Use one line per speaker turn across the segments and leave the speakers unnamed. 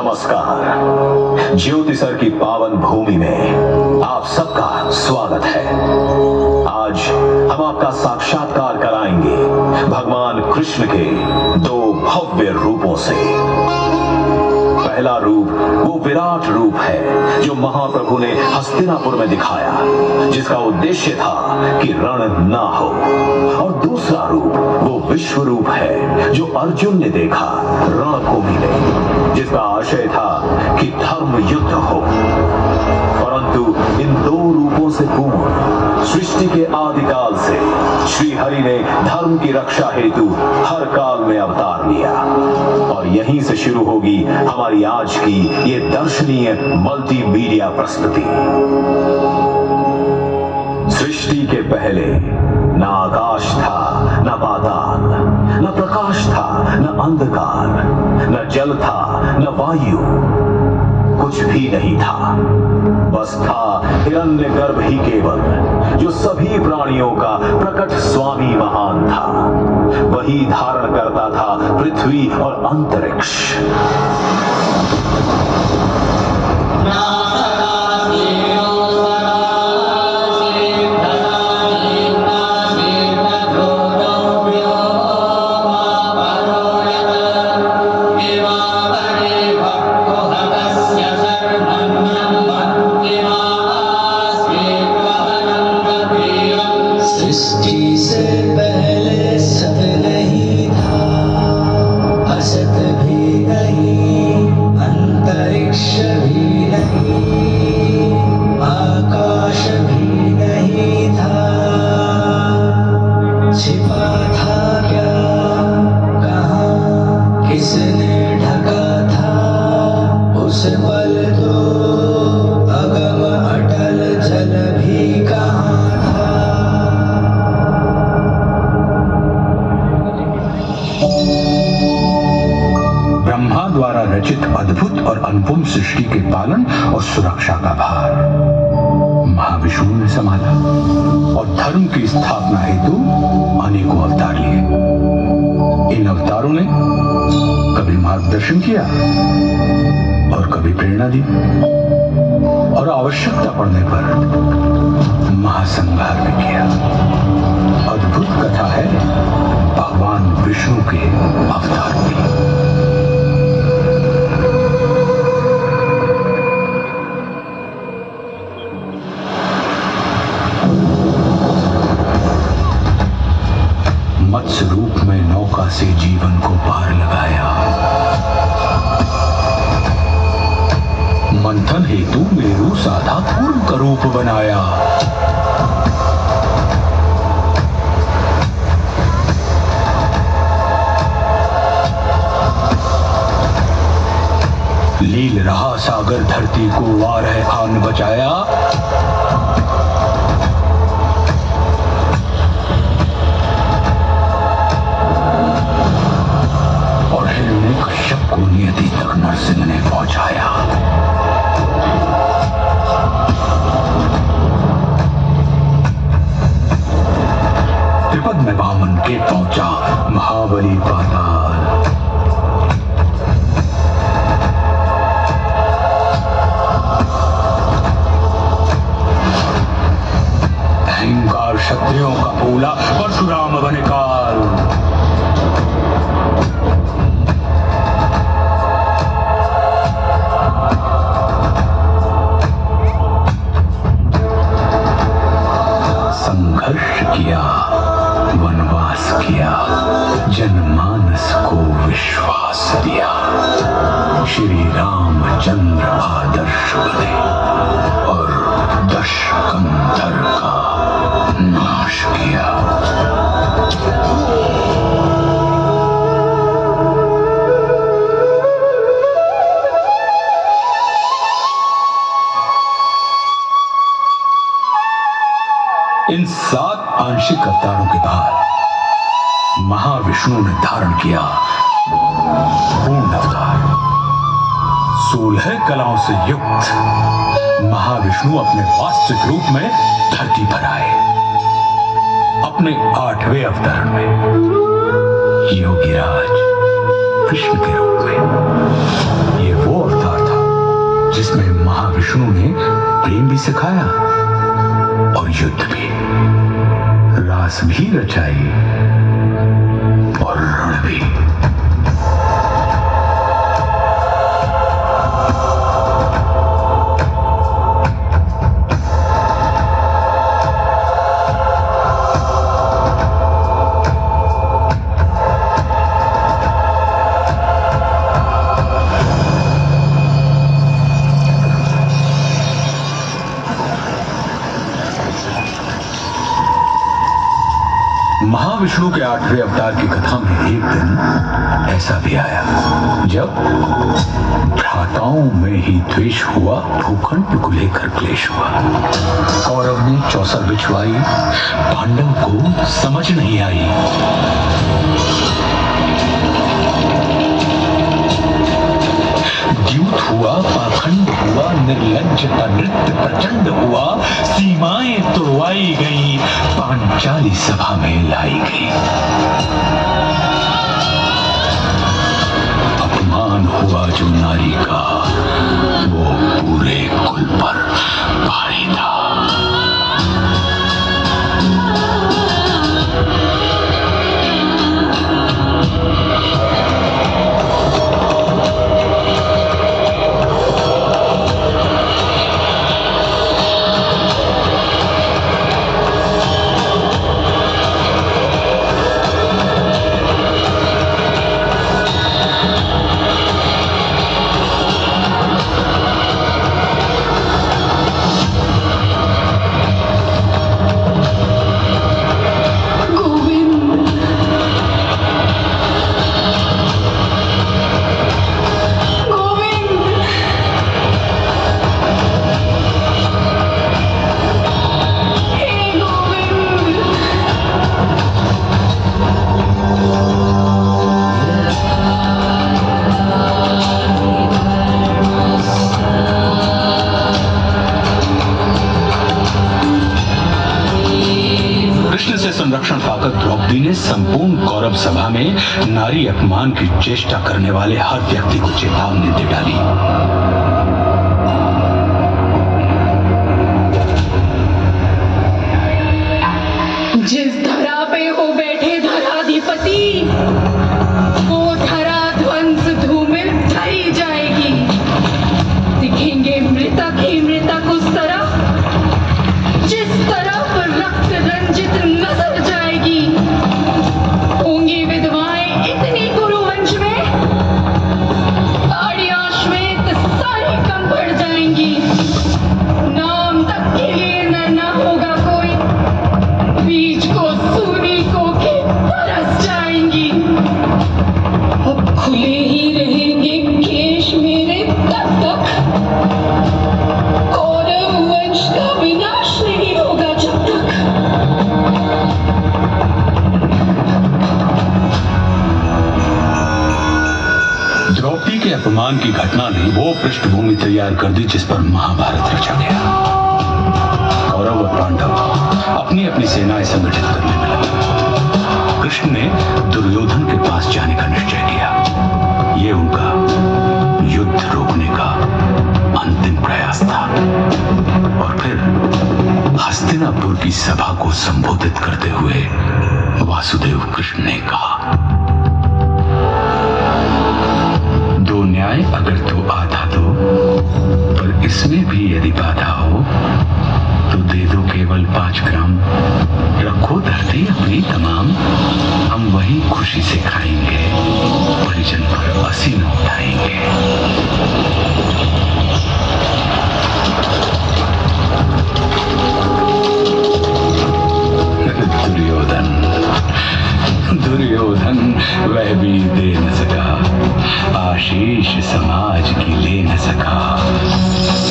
नमस्कार। ज्योतिसर की पावन भूमि में आप सबका स्वागत है। आज हम आपका साक्षात्कार कराएंगे भगवान कृष्ण के दो भव्य रूपों से। पहला रूप वो विराट रूप है जो महाप्रभु ने हस्तिनापुर में दिखाया, जिसका उद्देश्य था कि रण ना हो। और दूसरा रूप वो विश्व रूप है जो अर्जुन ने देखा रणभूमि में, जिसका आशय था कि धर्म युद्ध हो। परंतु इन दो रूपों से पूर्व सृष्टि के आदिकाल से श्री हरि ने धर्म की रक्षा हेतु हर काल में अवतार लिया। और यहीं से शुरू होगी हमारी आज की ये दर्शनीय मल्टीमीडिया प्रस्तुति। सृष्टि के पहले न आकाश था, न पाताल, न प्रकाश था, न अंधकार, न जल था, न वायु, कुछ भी नहीं था। बस था हिरण्यगर्भ ही केवल, जो सभी प्राणियों का प्रकट स्वामी महान था। वही धारण करता था पृथ्वी और अंतरिक्ष। ब्रह्मा द्वारा रचित अद्भुत और अनुपम सृष्टि के पालन और सुरक्षा का भार महाविष्णु ने संभाला और धर्म की स्थापना हेतु अनेकों अवतार लिए। इन अवतारों ने कभी मार्गदर्शन किया और कभी प्रेरणा दी, और आवश्यकता पड़ने पर महासंहार भी किया। अद्भुत कथा है भगवान विष्णु के अवतारों की। मत्स्य रूप में नौका से जीवन को पार लगाया। मंथन हेतु मेरु साधा पूर्व का रूप बनाया। लील रहा सागर धरती को वारह आन बचाया। और हिरण्यकश्यप को नियति तक नरसिंह ने पहुंचाया। त्रिपद में वामन के पहुंचा महाबली पाताल। अहंकार क्षत्रियों का भूला परशुराम बने काल। संघर्ष किया, वनवास किया, जनमानस को विश्वास दिया। श्री रामचंद्र आदर्श बने और दशकंधर का नाश किया। इन 7 आंशिक अवतारों के बाद महाविष्णु ने धारण किया पूर्ण अवतार। 16 कलाओं से युक्त महाविष्णु अपने वास्तविक रूप में धरती पर आए। अपने 8वें अवतरण में योगीराज कृष्ण के रूप में। ये वो अवतार
सिखाया और युद्ध भी, रास भी रचाई और रण भी। महाविष्णु के 8वें अवतार की कथा में एक दिन ऐसा भी आया जब भ्राताओं में ही द्वेष हुआ, भूखंड को लेकर क्लेश हुआ। कौरव ने चौसर बिछवाई, पांडव को समझ नहीं आई। द्यूत हुआ, पाखंड हुआ, निर्लज्जता नृत्य प्रचंड हुआ, सीमाएं तोड़वाई गई, पांचाली सभा में लाई गई। अपमान हुआ जो नारी का, वो पूरे कुल पर भारी था। संरक्षण पाकर द्रौपदी ने संपूर्ण कौरव सभा में नारी अपमान की चेष्टा करने वाले हर व्यक्ति को चेतावनी दे डाली।
जिस धरा पे हो बैठे धराधिपति, वो धरा ध्वंस धूमिल ढाई जाएगी। दिखेंगे मृतक ही मृतक उस तरफ जिस तरफ रक्त रंजित नजर जाएगी। होंगी विधवाएं इतनी कुरुवंश में, साड़ियां श्वेत सारी कम पड़ जाएंगी। नाम तक के लिए न होगा कोई, बीज को सूनी को के तरस जाएंगी। अब खुले ही रहेंगे केश मेरे तब तक, कौरव वंश का विनाश नहीं होगा जब तक।
द्रौपदी के अपमान की घटना ने वो पृष्ठभूमि तैयार कर दी जिस पर महाभारत रचा गया। कौरव और पांडव अपनी अपनी सेनाएं संगठित करने में लगे। कृष्ण ने दुर्योधन के पास जाने का निश्चय किया। ये उनका युद्ध रोकने का अंतिम प्रयास था। और फिर हस्तिनापुर की सभा को संबोधित करते हुए वासुदेव कृष्ण ने कहा, दो न्याय अगर तो आधा दो, पर इसमें भी यदि बाधा हो तो दे दो केवल 5 ग्राम। रखो धरती अपनी तमाम, हम वही खुशी से खाएंगे, परिजन पर असी न उठाएंगे। दुर्योधन वह भी दे न सका, आशीष समाज की ले न सका।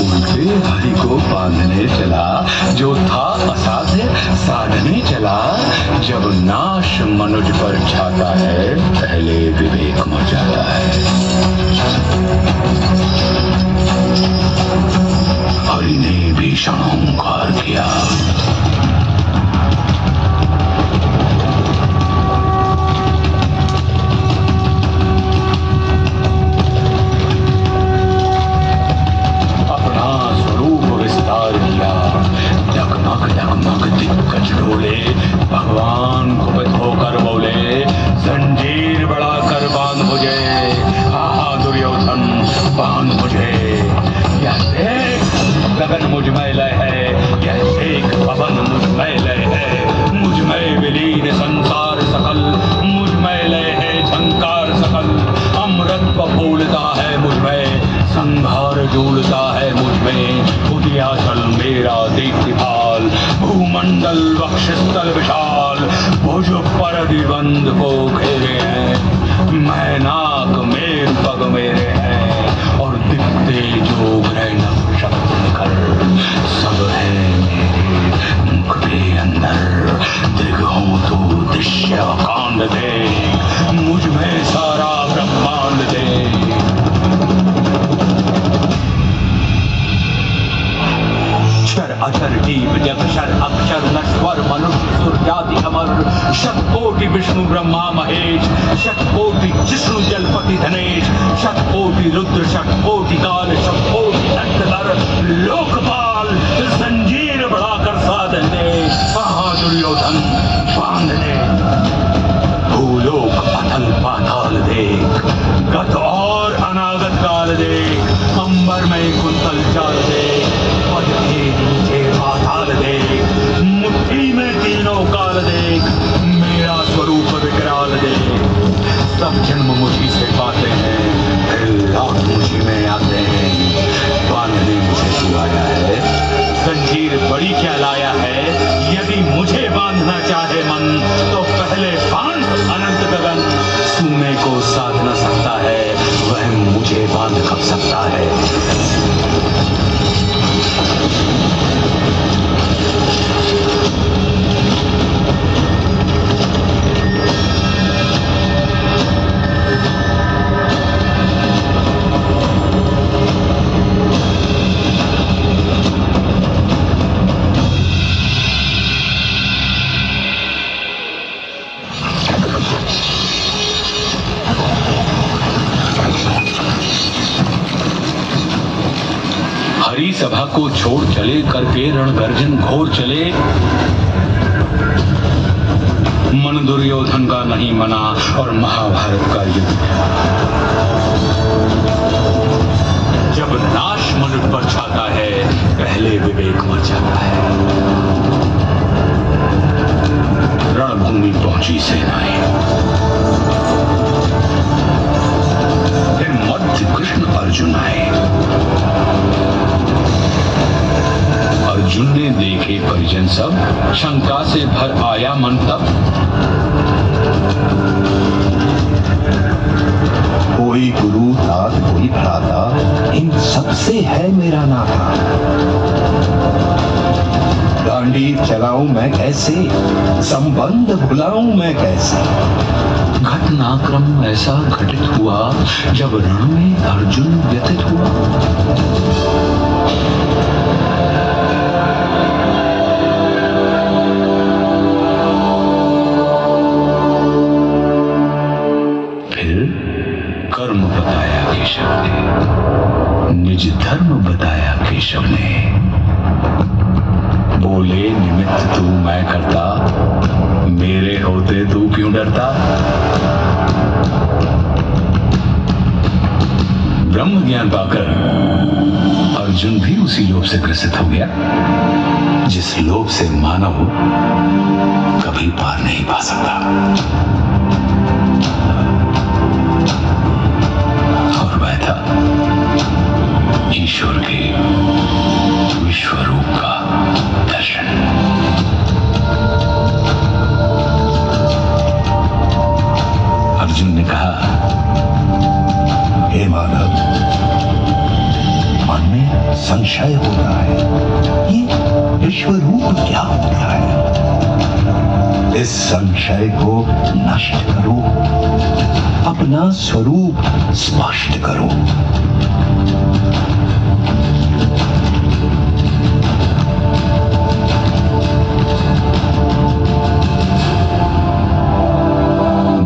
उल्टे हरि को बांधने चला, जो था असाध्य साधने चला। जब नाश मनुज पर छाता है, पहले विवेक मर जाता है। हरि ने भीषण हुंकार किया, अपना स्वरूप विस्तार किया। बांध मुझे, यह देख गगन मुझ में लय है, यह देख पवन मुझ में लय है, मुझ में विलीन संसार सकल, मुझ में लय है झंकार सकल, अमृत बोलता है मुझ में, संहार झूलता है मुझ में, उदयाचल मेरा दीप्तिपाल, भूमंडल वक्षस्थल विशाल, भुज पर दिबंध को घेरे हैं, मैनाक मेर पग मेरे हैं, और दिखते जो ग्रह नक्षत्र निखर, सब है मेरे मुख के अंदर, दिखूं तो दृश्य कांड दे, मुझ में सारा ब्रह्मांड दे। क्षर अक्षर जीव जग शर अक्षर नश्वर मनुष्य सुर जाति अमर, शतकोटि विष्णु ब्रह्मा महेश, शतकोटि जिष्णु जलपति धनेश, शतकोटि रुद्र शतकोटि काल, शतकोटि अंतधर लोकपाल, जंजीर बढ़ाकर साधन दे, कहाँ दुर्योधन बांध दे, भूलोक अतल पाताल देख, गत और अनागत काल देख, अंबर में कुंतल चाल देख, पद के नीचे पाताल देख, मुट्ठी में तीनों काल देख, मेरा स्वरूप विकराल देख, सब जन्म मुझी से पाते हैं, फिर लौट मुझी में आते हैं, बांधने मुझे सुलाया है, जंजीर बड़ी क्या लाया है, यदि मुझे बांधना चाहे मन, तो पहले बांध अनंत गगन, सुने को साध न सकता है, वह मुझे बांध कब सकता है। हरी सभा को छोड़ चले, करके रणगर्जन घोर चले, मन दुर्योधन का नहीं मना, और महाभारत का युद्ध जब नाश मनुष्य पर छाता है, पहले विवेक मर जाता है। रणभूमि पहुंची सेनाएं, मध्य कृष्ण अर्जुन आए, अर्जुन ने देखे परिजन सब, शंका से भर आया मन तब,
कोई गुरु तात कोई भ्राता, इन सबसे है मेरा नाता, गांडीव चलाऊं मैं कैसे, संबंध भुलाऊं मैं कैसे।
घटनाक्रम ऐसा घटित हुआ, जब रण में अर्जुन व्यथित हुआ, फिर कर्म बताया केशव ने, निज धर्म बताया केशव ने, बोले निमित्त तू मैं करता, मेरे होते तू क्यों डरता। ब्रह्म ज्ञान पाकर अर्जुन भी उसी लोभ से ग्रसित हो गया, जिस लोभ से मानव कभी पार नहीं पा सकता। और वह था ईश्वर के विश्व रूप का दर्शन। अर्जुन ने कहा,
हे मानव, मन में संशय होता है, ये विश्व रूप क्या होता है। इस संशय को नष्ट करो, अपना स्वरूप स्पष्ट करो।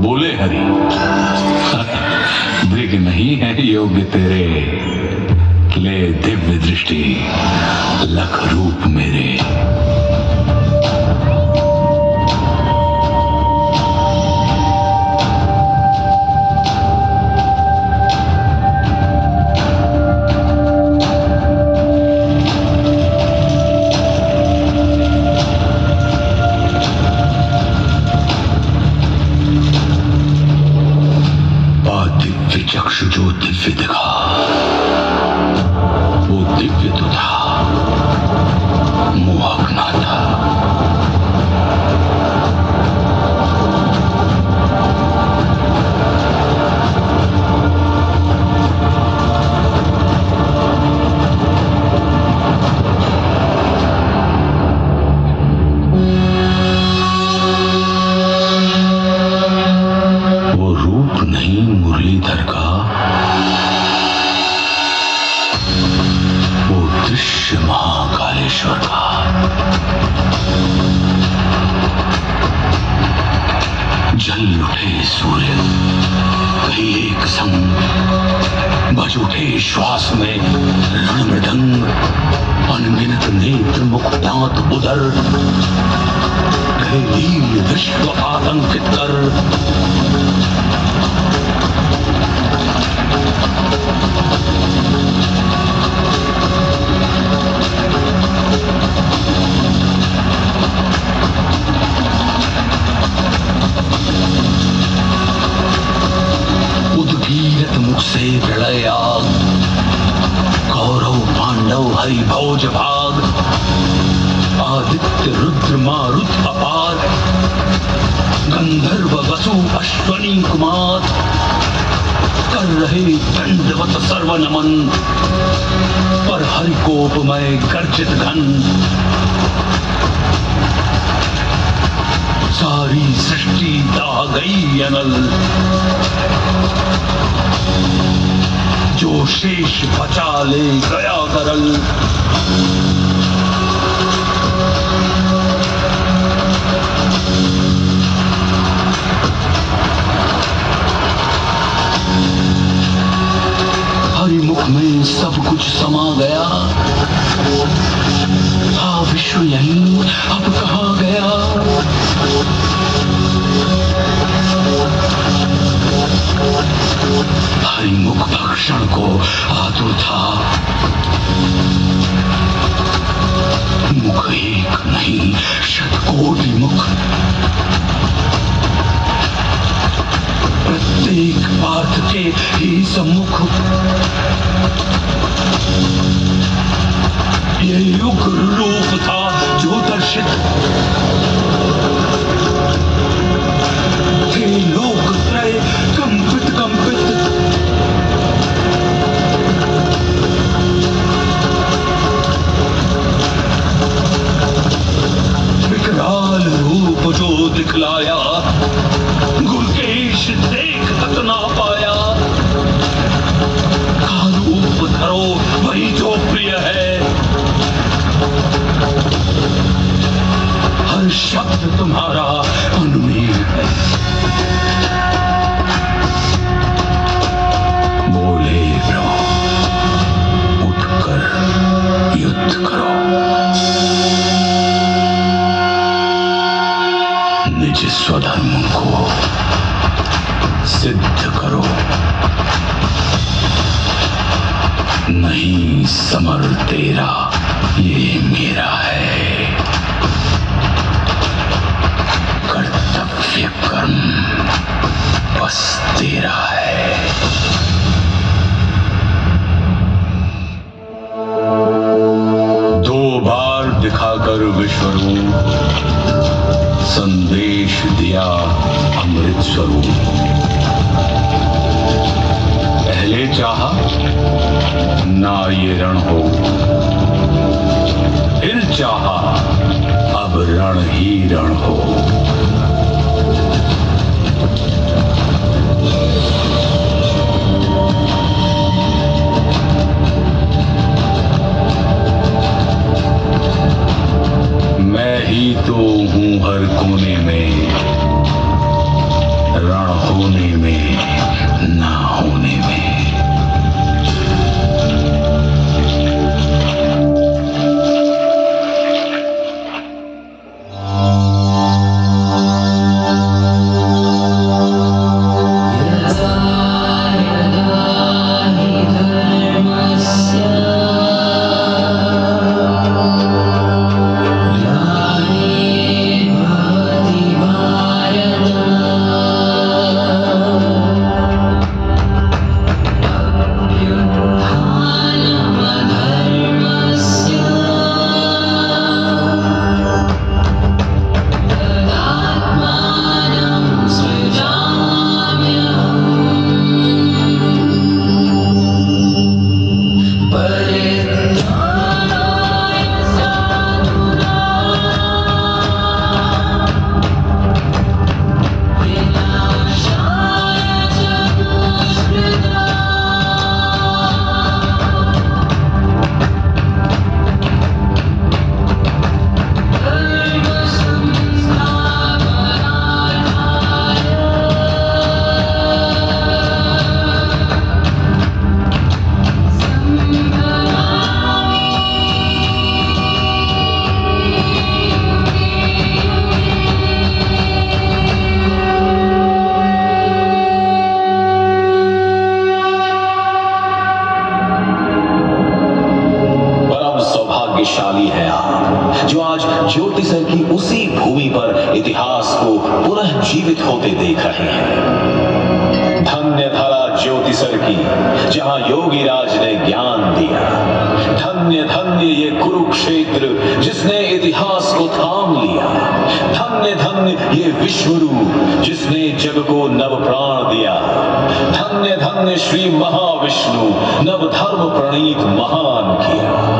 बोले हरि, दृग नहीं है योग्य तेरे, ले दिव्य दृष्टि लख रूप मेरे। दिव्य दिखा। वो दिव्य तो था, मोहक ना था। वो रूप नहीं मुरलीधर का, वो दृश्य महाकालेश्वर का। जल उठे सूर्य कहीं एक संग, बज उठे श्वास में रण मृदंग। अनगिनत नेत्र मुख दांत उदर, कहे लील विश्व आतंकित कर। उद्गीरत मुख से प्रलय आग, कौरव पांडव हरि भोज भाग। आदित्य रुद्र मारुत अपार, गंधर्व वसु अश्वनी कुमार। कर रहे दंडवत सर्व नमन, पर हरि कोपमय गर्जित घन। सारी सृष्टि दाह गई अनल, जो शेष बचा ले गया करल। हरिमुख में सब कुछ समा गया, था विश्व यहीं अब कहाँ गया। हरिमुख भक्षण को आतुर था, मुख एक नहीं शतकोटि मुख। प्रत्येक पार्थ के ही सम्मुख, ये युग रूप था जो दर्शित। थे लोक त्रय कंपित कंपित, विकराल रूप जो दिखलाया, गुरकेश देख तक ना पाया। का रूप धरो वही जो प्रिय है, हर शब्द तुम्हारा अनुमेय है। बोले प्रभु उठकर युद्ध करो, निज स्वधर्म को सिद्ध करो। नहीं समर तेरा ये मेरा है, कर्तव्य कर्म बस तेरा है। दो बार दिखाकर विश्वरूप, संदेश दिया अमृत स्वरूप। पहले चाहा ना ये रण हो, फिर चाहा अब रण ही रण हो। मैं ही तो हूं हर कोने में, रण होने में ना होने में।
Yeah.
की उसी भूमि पर इतिहास को पुनः जीवित होते देख रहे हैं। धन्य धरा ज्योतिसर की, जहां योगी राज ने ज्ञान दिया। धन्य धन्य ये कुरुक्षेत्र, जिसने इतिहास को थाम लिया। धन्य धन्य ये विश्वरूप, जिसने जग को नव प्राण दिया। धन्य धन्य श्री महाविष्णु, नव धर्म प्रणीत महान किया।